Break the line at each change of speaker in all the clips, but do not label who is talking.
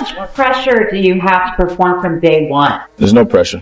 much pressure do you have to perform from day one?
There's no pressure.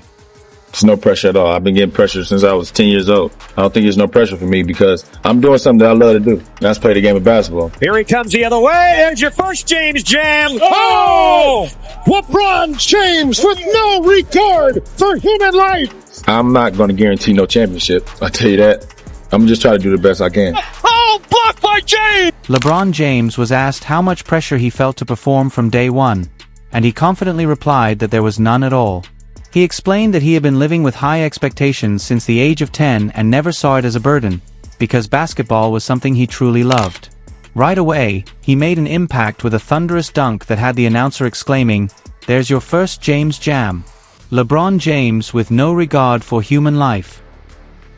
There's no pressure at all. I've been getting pressure since I was 10 years old. I don't think there's no pressure for me because I'm doing something that I love to do. That's play the game of basketball.
Here he comes the other way. There's your first James jam.
Oh! LeBron James with no regard for human life.
I'm not going to guarantee no championship. I tell you that. I'm just trying to do the best I can.
Oh, blocked by James!
LeBron James was asked how much pressure he felt to perform from day one, and he confidently replied that there was none at all. He explained that he had been living with high expectations since the age of 10 and never saw it as a burden, because basketball was something he truly loved. Right away, he made an impact with a thunderous dunk that had the announcer exclaiming, "There's your first James jam." LeBron James with no regard for human life.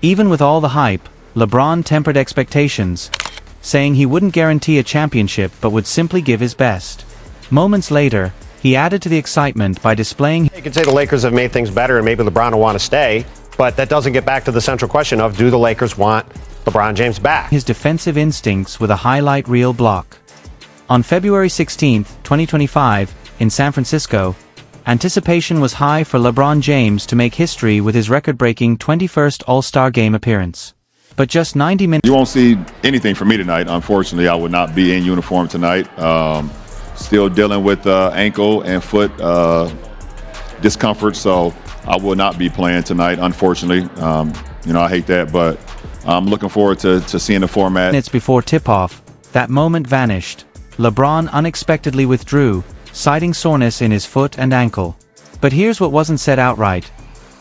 Even with all the hype, LeBron tempered expectations, saying he wouldn't guarantee a championship but would simply give his best. Moments later, he added to the excitement by displaying.
You could say the Lakers have made things better and maybe LeBron will want to stay, but that doesn't get back to the central question of do the Lakers want LeBron James back?
His defensive instincts with a highlight reel block. On February 16, 2025, in San Francisco, anticipation was high for LeBron James to make history with his record-breaking 21st All-Star Game appearance. But just 90 minutes.
You won't see anything from me tonight. Unfortunately, I would not be in uniform tonight. Still dealing with ankle and foot discomfort, so I will not be playing tonight, unfortunately. I hate that, but I'm looking forward to seeing the format.
Minutes before tip-off, that moment vanished. LeBron unexpectedly withdrew, citing soreness in his foot and ankle. But here's what wasn't said outright.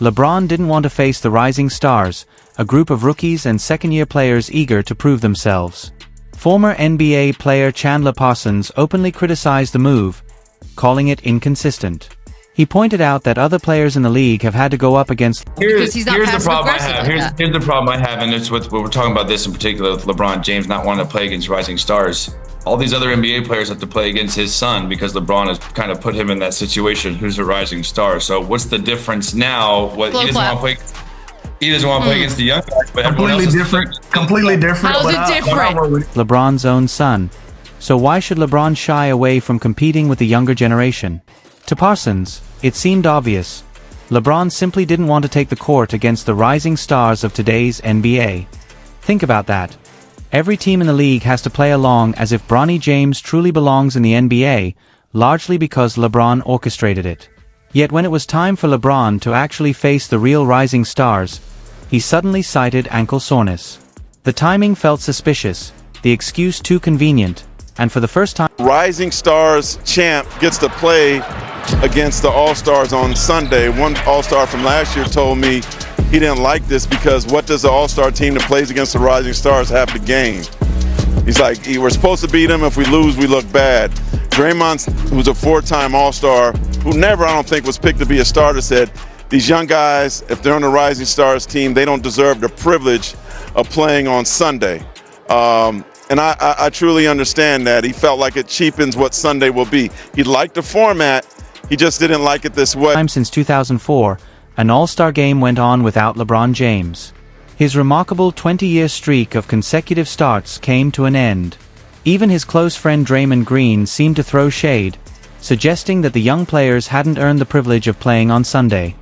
LeBron didn't want to face the rising stars, a group of rookies and second-year players eager to prove themselves. Former NBA player Chandler Parsons openly criticized the move, calling it inconsistent. He pointed out that other players in the league have had to go up against.
Here's the problem I have. Here's the problem I have, and it's with what we're talking about this in particular with LeBron James not wanting to play against rising stars. All these other NBA players have to play against his son because LeBron has kind of put him in that situation. Who's a rising star? So what's the difference now? What he doesn't want to play. He doesn't want to play against the young guys, but
completely different. Completely different.
How's it different?
LeBron's own son. So why should LeBron shy away from competing with the younger generation? To Parsons, it seemed obvious. LeBron simply didn't want to take the court against the rising stars of today's NBA. Think about that. Every team in the league has to play along as if Bronny James truly belongs in the NBA, largely because LeBron orchestrated it. Yet when it was time for LeBron to actually face the real rising stars, he suddenly cited ankle soreness. The timing felt suspicious, the excuse too convenient, and for the first time,
Rising Stars champ gets to play against the All-Stars on Sunday. One All-Star from last year told me he didn't like this because what does the All-Star team that plays against the Rising Stars have to gain? He's like, we're supposed to beat them. If we lose, we look bad. Draymond, who's a four-time All-Star, who never, I don't think, was picked to be a starter, said, these young guys, if they're on the Rising Stars team, they don't deserve the privilege of playing on Sunday. And I truly understand that. He felt like it cheapens what Sunday will be. He liked the format, he just didn't like it this way.
Since 2004, an All-Star game went on without LeBron James. His remarkable 20-year streak of consecutive starts came to an end. Even his close friend Draymond Green seemed to throw shade, suggesting that the young players hadn't earned the privilege of playing on Sunday.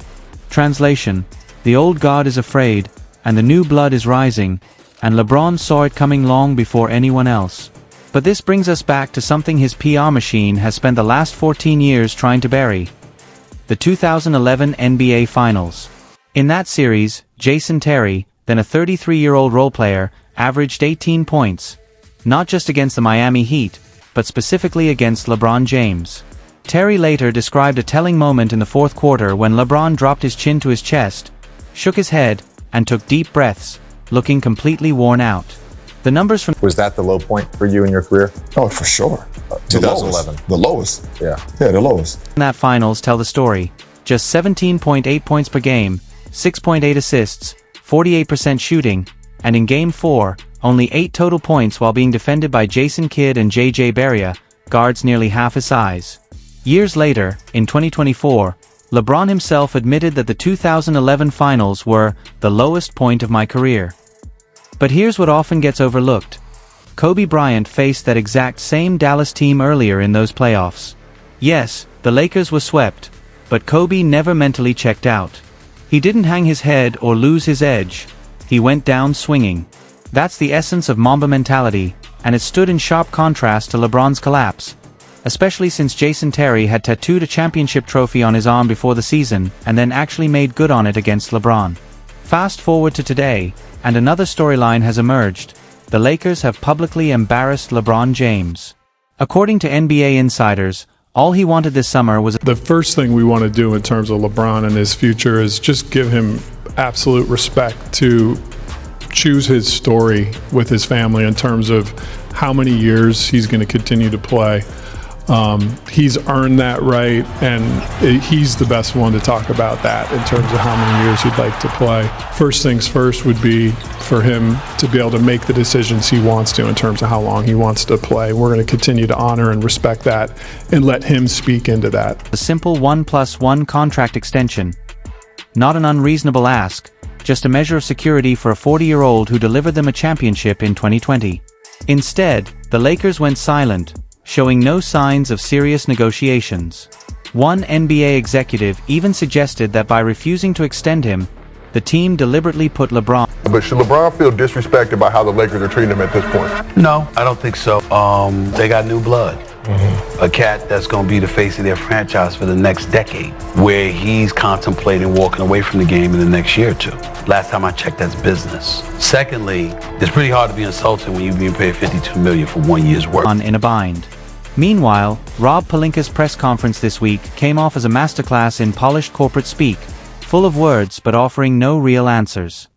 Translation: the old guard is afraid, and the new blood is rising, and LeBron saw it coming long before anyone else. But this brings us back to something his PR machine has spent the last 14 years trying to bury. The 2011 NBA Finals. In that series, Jason Terry, then a 33-year-old role player, averaged 18 points. Not just against the Miami Heat, but specifically against LeBron James. Terry later described a telling moment in the fourth quarter when LeBron dropped his chin to his chest, shook his head, and took deep breaths, looking completely worn out. The numbers from—
Was that the low point for you in your career?
Oh, for sure.
2011.
The lowest.
Yeah,
the lowest.
That finals tell the story. Just 17.8 points per game, 6.8 assists, 48% shooting, and in Game 4, only 8 total points while being defended by Jason Kidd and J.J. Barea, guards nearly half his size. Years later, in 2024, LeBron himself admitted that the 2011 finals were the lowest point of my career. But here's what often gets overlooked. Kobe Bryant faced that exact same Dallas team earlier in those playoffs. Yes, the Lakers were swept, but Kobe never mentally checked out. He didn't hang his head or lose his edge. He went down swinging. That's the essence of Mamba mentality, and it stood in sharp contrast to LeBron's collapse, especially since Jason Terry had tattooed a championship trophy on his arm before the season and then actually made good on it against LeBron. Fast forward to today, and another storyline has emerged. The Lakers have publicly embarrassed LeBron James. According to NBA insiders, all he wanted this summer was
The first thing we want to do in terms of LeBron and his future is just give him absolute respect to choose his story with his family in terms of how many years he's going to continue to play. He's earned that right, and he's the best one to talk about that in terms of how many years he'd like to play. First things first would be for him to be able to make the decisions he wants to in terms of how long he wants to play. We're going to continue to honor and respect that and let him speak into that.
a simple 1+1 contract extension. Not an unreasonable ask, just a measure of security for a 40-year-old who delivered them a championship in 2020. Instead, the Lakers went silent, showing no signs of serious negotiations. One NBA executive even suggested that by refusing to extend him, the team deliberately put LeBron.
But should LeBron feel disrespected by how the Lakers are treating him at this point?
No, I don't think so. They got new blood. A cat that's going to be the face of their franchise for the next decade, where he's contemplating walking away from the game in the next year or two. Last time I checked, that's business. Secondly, it's pretty hard to be insulted when you're being paid $52 million for 1 year's work.
In a bind. Meanwhile, Rob Pelinka's press conference this week came off as a masterclass in polished corporate speak, full of words but offering no real answers.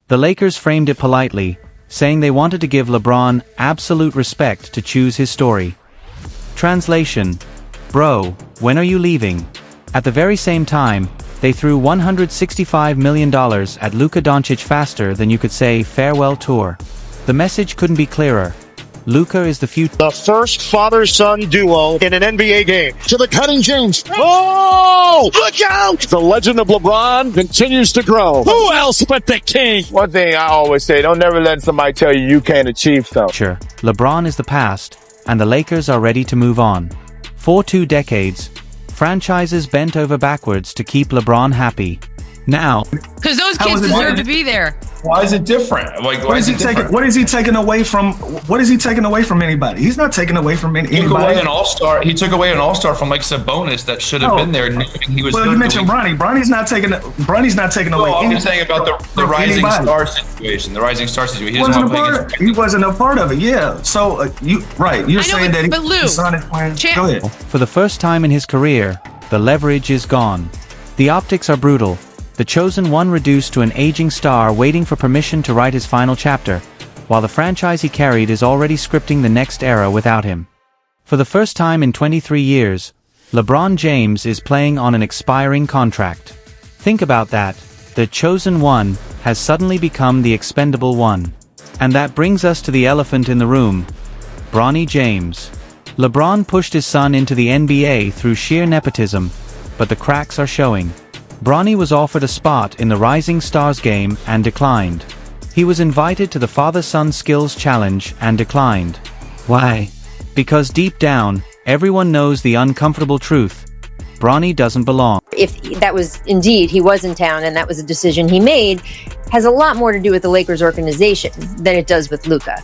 The Lakers framed it politely, saying they wanted to give LeBron absolute respect to choose his story. Translation: Bro, when are you leaving? At the very same time, they threw $165 million at Luka Dončić faster than you could say farewell tour. The message couldn't be clearer. Luka is the future.
The first father-son duo in an NBA game.
To the cutting James.
Oh! Look out! The legend of LeBron continues to grow. Who else but the king?
One thing I always say, don't never let somebody tell you you can't achieve something.
Sure, LeBron is the past, and the Lakers are ready to move on. For 2 decades, franchises bent over backwards to keep LeBron happy. Now,
because those kids deserve to be there.
Why is it different?
Like,
What is he taking away from anybody? He's not taking away from anybody.
He took away an all-star. He took away an all-star from like Sabonis that should have been there. Knowing he was.
Well, you mentioned Bronny. Bronny's not taking away.
I'm just saying about the rising star situation. The rising star situation.
He wasn't a part of it. Yeah. So You're saying that his son is playing. Go ahead.
for the first time in his career, the leverage is gone. The optics are brutal. The chosen one reduced to an aging star waiting for permission to write his final chapter, while the franchise he carried is already scripting the next era without him. For the first time in 23 years, LeBron James is playing on an expiring contract. Think about that. The chosen one has suddenly become the expendable one. And that brings us to the elephant in the room. Bronny James. LeBron pushed his son into the NBA through sheer nepotism, but the cracks are showing. Bronny was offered a spot in the Rising Stars game and declined. He was invited to the Father-Son Skills Challenge and declined. Why? Because deep down, everyone knows the uncomfortable truth. Bronny doesn't belong.
If that was indeed, he was in town and that was a decision he made, has a lot more to do with the Lakers organization than it does with Luka.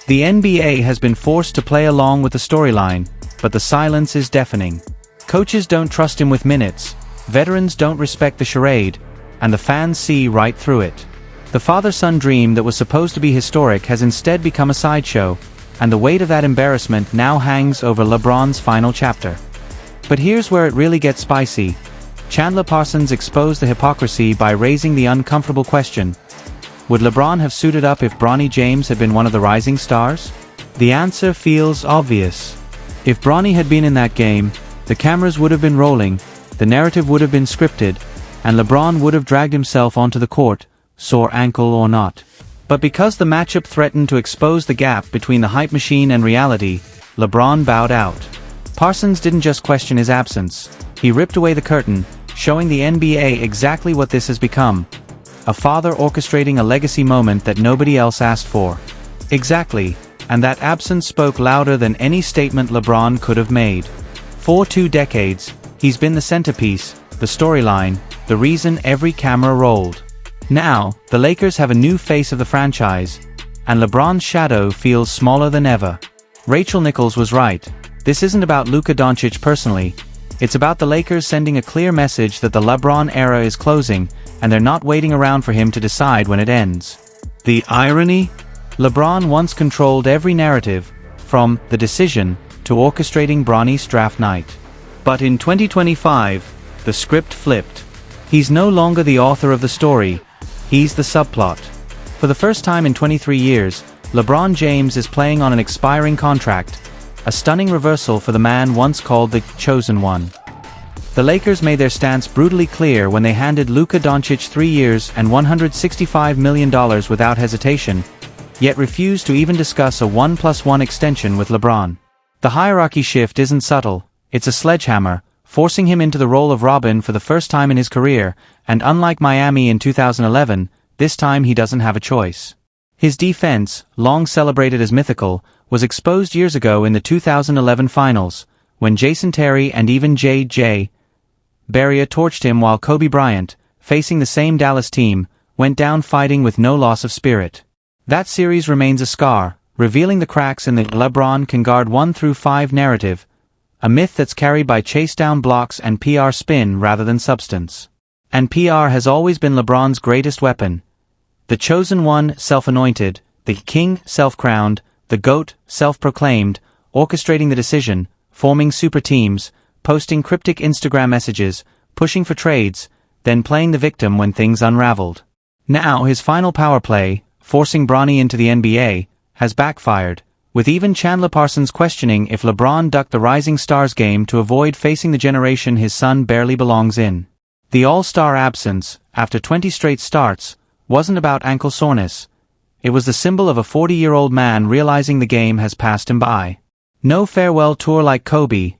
The NBA has been forced to play along with the storyline, but the silence is deafening. Coaches don't trust him with minutes. Veterans don't respect the charade, and the fans see right through it. The father-son dream that was supposed to be historic has instead become a sideshow, and the weight of that embarrassment now hangs over LeBron's final chapter. But here's where it really gets spicy. Chandler Parsons exposed the hypocrisy by raising the uncomfortable question: would LeBron have suited up if Bronny James had been one of the rising stars? The answer feels obvious. If Bronny had been in that game, the cameras would have been rolling, the narrative would have been scripted, and LeBron would have dragged himself onto the court, sore ankle or not. But because the matchup threatened to expose the gap between the hype machine and reality, LeBron bowed out. Parsons didn't just question his absence. He ripped away the curtain, showing the NBA exactly what this has become. A father orchestrating a legacy moment that nobody else asked for. Exactly, and that absence spoke louder than any statement LeBron could have made. For 2 decades, he's been the centerpiece, the storyline, the reason every camera rolled. Now, the Lakers have a new face of the franchise, and LeBron's shadow feels smaller than ever. Rachel Nichols was right. This isn't about Luka Dončić personally. It's about the Lakers sending a clear message that the LeBron era is closing, and they're not waiting around for him to decide when it ends. The irony? LeBron once controlled every narrative, from The Decision to orchestrating Bronny's draft night. But in 2025, the script flipped. He's no longer the author of the story, he's the subplot. For the first time in 23 years, LeBron James is playing on an expiring contract, a stunning reversal for the man once called the Chosen One. The Lakers made their stance brutally clear when they handed Luka Dončić 3 years and $165 million without hesitation, yet refused to even discuss a 1+1 extension with LeBron. The hierarchy shift isn't subtle, it's a sledgehammer, forcing him into the role of Robin for the first time in his career, and unlike Miami in 2011, this time he doesn't have a choice. His defense, long celebrated as mythical, was exposed years ago in the 2011 finals, when Jason Terry and even J.J. Barea torched him while Kobe Bryant, facing the same Dallas team, went down fighting with no loss of spirit. That series remains a scar, revealing the cracks in the LeBron can guard 1 through 5 narrative, a myth that's carried by chase-down blocks and PR spin rather than substance. And PR has always been LeBron's greatest weapon. The Chosen One, self-anointed, the King, self-crowned, the GOAT, self-proclaimed, orchestrating the decision, forming super teams, posting cryptic Instagram messages, pushing for trades, then playing the victim when things unraveled. Now his final power play, forcing Bronny into the NBA, has backfired, with even Chandler Parsons questioning if LeBron ducked the Rising Stars game to avoid facing the generation his son barely belongs in. The All-Star absence, after 20 straight starts, wasn't about ankle soreness. It was the symbol of a 40-year-old man realizing the game has passed him by. No farewell tour like Kobe,